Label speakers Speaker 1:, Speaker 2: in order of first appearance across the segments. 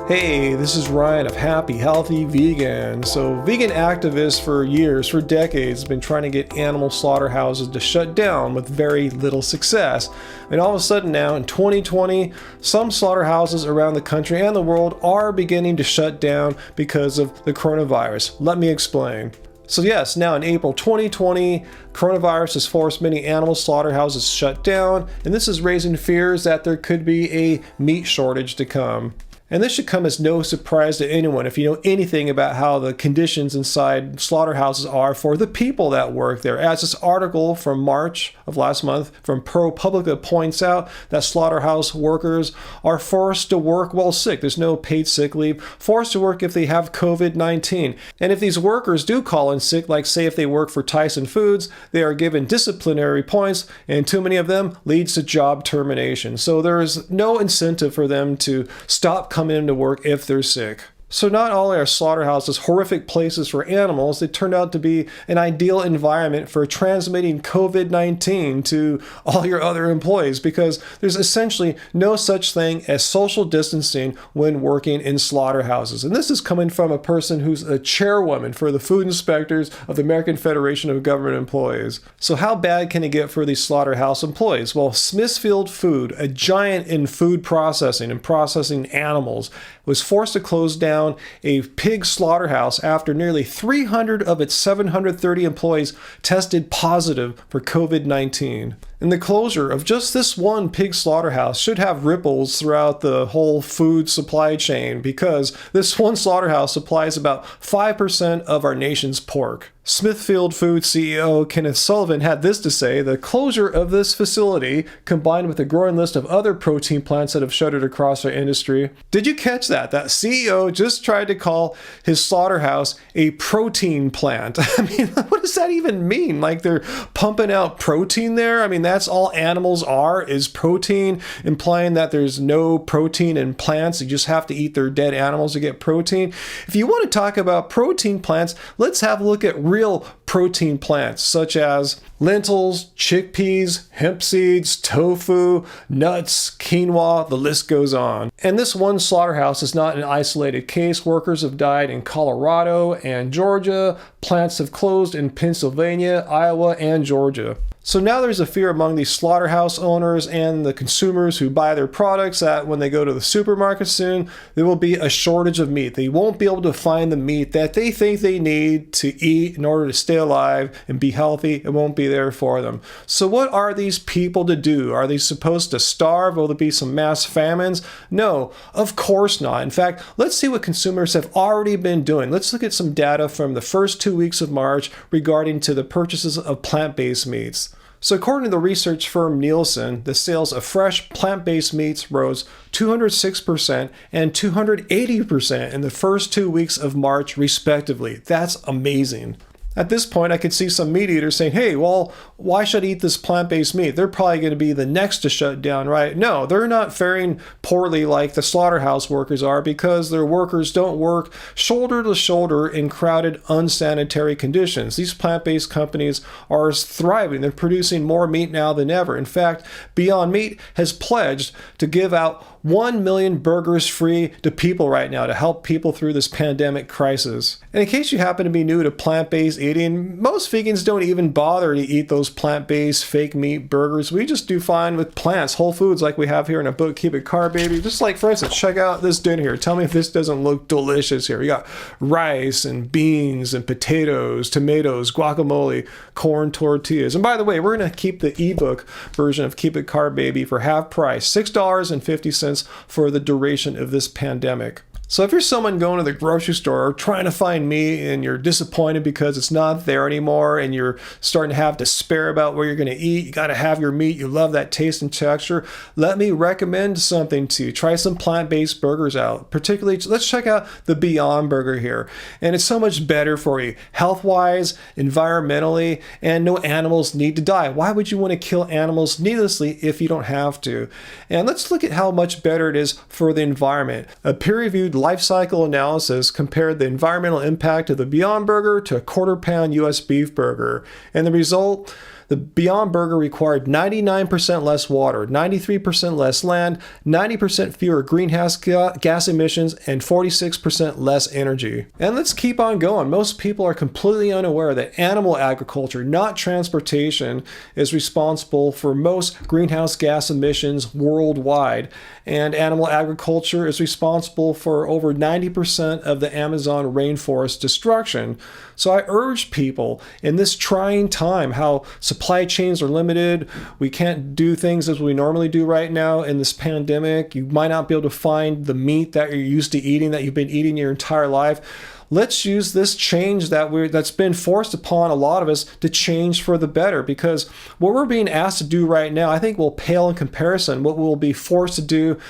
Speaker 1: Hey, this is Ryan of Happy Healthy Vegan. So vegan activists for years, for decades, have been trying to get animal slaughterhouses to shut down with very little success. And all of a sudden now in 2020, some slaughterhouses around the country and the world are beginning to shut down because of the coronavirus. Let me explain. So yes, now in April 2020, coronavirus has forced many animal slaughterhouses to shut down, and this is raising fears that there could be a meat shortage to come. And this should come as no surprise to anyone if you know anything about how the conditions inside slaughterhouses are for the people that work there. As this article from March of last month from ProPublica points out, that slaughterhouse workers are forced to work while sick. There's no paid sick leave, forced to work if they have COVID-19. And if these workers do call in sick, like say if they work for Tyson Foods, they are given disciplinary points, and too many of them leads to job termination. So there is no incentive for them to stop coming into work if they're sick. So not only are slaughterhouses horrific places for animals, they turned out to be an ideal environment for transmitting COVID-19 to all your other employees, because there's essentially no such thing as social distancing when working in slaughterhouses. And this is coming from a person who's a chairwoman for the food inspectors of the American Federation of Government Employees. So how bad can it get for these slaughterhouse employees? Well, Smithfield Food, a giant in food processing and processing animals, was forced to close down a pig slaughterhouse after nearly 300 of its 730 employees tested positive for COVID-19. And the closure of just this one pig slaughterhouse should have ripples throughout the whole food supply chain, because this one slaughterhouse supplies about 5% of our nation's pork. Smithfield Foods CEO Kenneth Sullivan had this to say: the closure of this facility, combined with a growing list of other protein plants that have shuttered across our industry. Did you catch that? That CEO just tried to call his slaughterhouse a protein plant. I mean, what does that even mean? Like they're pumping out protein there? I mean, that's all animals are, is protein, implying that there's no protein in plants. You just have to eat their dead animals to get protein. If you want to talk about protein plants, let's have a look at real protein plants, such as lentils, chickpeas, hemp seeds, tofu, nuts, quinoa, the list goes on. And this one slaughterhouse is not an isolated case. Workers have died in Colorado and Georgia. Plants have closed in Pennsylvania, Iowa, and Georgia. So now there's a fear among these slaughterhouse owners and the consumers who buy their products that when they go to the supermarket soon, there will be a shortage of meat. They won't be able to find the meat that they think they need to eat in order to stay alive and be healthy. It won't be there for them. So what are these people to do? Are they supposed to starve? Will there be some mass famines? No, of course not. In fact, let's see what consumers have already been doing. Let's look at some data from the first 2 weeks of March regarding to the purchases of plant-based meats. So according to the research firm Nielsen, the sales of fresh plant-based meats rose 206% and 280% in the first 2 weeks of March, respectively. That's amazing. At this point, I could see some meat eaters saying, hey, well, why should I eat this plant-based meat? They're probably going to be the next to shut down, right? No, they're not faring poorly like the slaughterhouse workers are, because their workers don't work shoulder to shoulder in crowded, unsanitary conditions. These plant-based companies are thriving. They're producing more meat now than ever. In fact, Beyond Meat has pledged to give out 1 million burgers free to people right now to help people through this pandemic crisis. And in case you happen to be new to plant-based eating, most vegans don't even bother to eat those plant-based fake meat burgers. We just do fine with plants, whole foods like we have here in a book, Keep It Carb Baby. Just like, for instance, check out this dinner here. Tell me if this doesn't look delicious here. We got rice and beans and potatoes, tomatoes, guacamole, corn tortillas. And by the way, we're going to keep the ebook version of Keep It Carb Baby for half price, $6.50 for the duration of this pandemic. So if you're someone going to the grocery store trying to find meat and you're disappointed because it's not there anymore and you're starting to have despair about where you're going to eat, you got to have your meat, you love that taste and texture, let me recommend something to you. Try some plant-based burgers out. Particularly, let's check out the Beyond Burger here. And it's so much better for you, health-wise, environmentally, and no animals need to die. Why would you want to kill animals needlessly if you don't have to? And let's look at how much better it is for the environment. A peer-reviewed life cycle analysis compared the environmental impact of the Beyond Burger to a quarter-pound U.S. beef burger. And the result, the Beyond Burger required 99% less water, 93% less land, 90% fewer greenhouse gas emissions, and 46% less energy. And let's keep on going. Most people are completely unaware that animal agriculture, not transportation, is responsible for most greenhouse gas emissions worldwide. And animal agriculture is responsible for over 90% of the Amazon rainforest destruction. So I urge people in this trying time, how supply chains are limited, we can't do things as we normally do right now in this pandemic. You might not be able to find the meat that you're used to eating, that you've been eating your entire life. Let's use this change that's been forced upon a lot of us to change for the better, because what we're being asked to do right now, I think will pale in comparison what we'll be forced to do.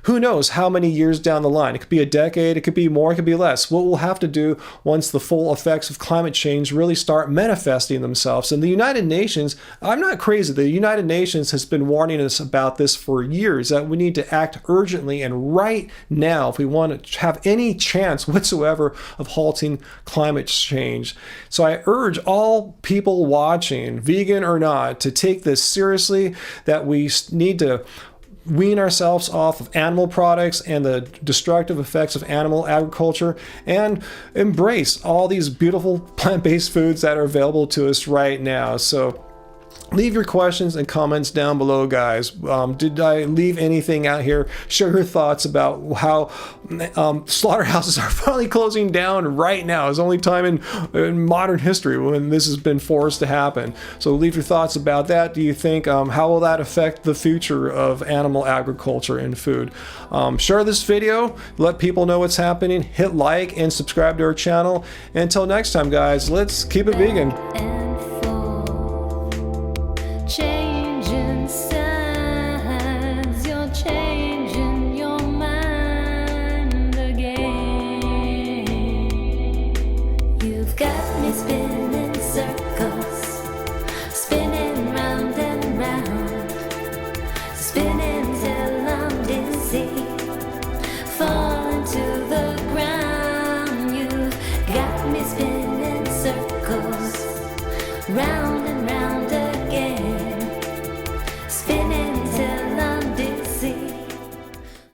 Speaker 1: Who knows how many years down the line? It could be a decade, it could be more, it could be less. What we'll have to do once the full effects of climate change really start manifesting themselves. And the United Nations, I'm not crazy, the United Nations has been warning us about this for years, that we need to act urgently and right now if we want to have any chance whatsoever of halting climate change. So I urge all people watching, vegan or not, to take this seriously, that we need to wean ourselves off of animal products and the destructive effects of animal agriculture, and embrace all these beautiful plant-based foods that are available to us right now. So leave your questions and comments down below, guys. Did I leave anything out here? Share your thoughts about how slaughterhouses are finally closing down right now. It's the only time in modern history when this has been forced to happen. So leave your thoughts about that. Do you think, how will that affect the future of animal agriculture and food? Share this video. Let people know what's happening. Hit like and subscribe to our channel. Until next time, guys, let's keep it vegan.
Speaker 2: Changing sides, you're changing your mind again. You've got me spinning circles, spinning round and round, spinning till I'm dizzy, falling to the ground. You've got me spinning circles round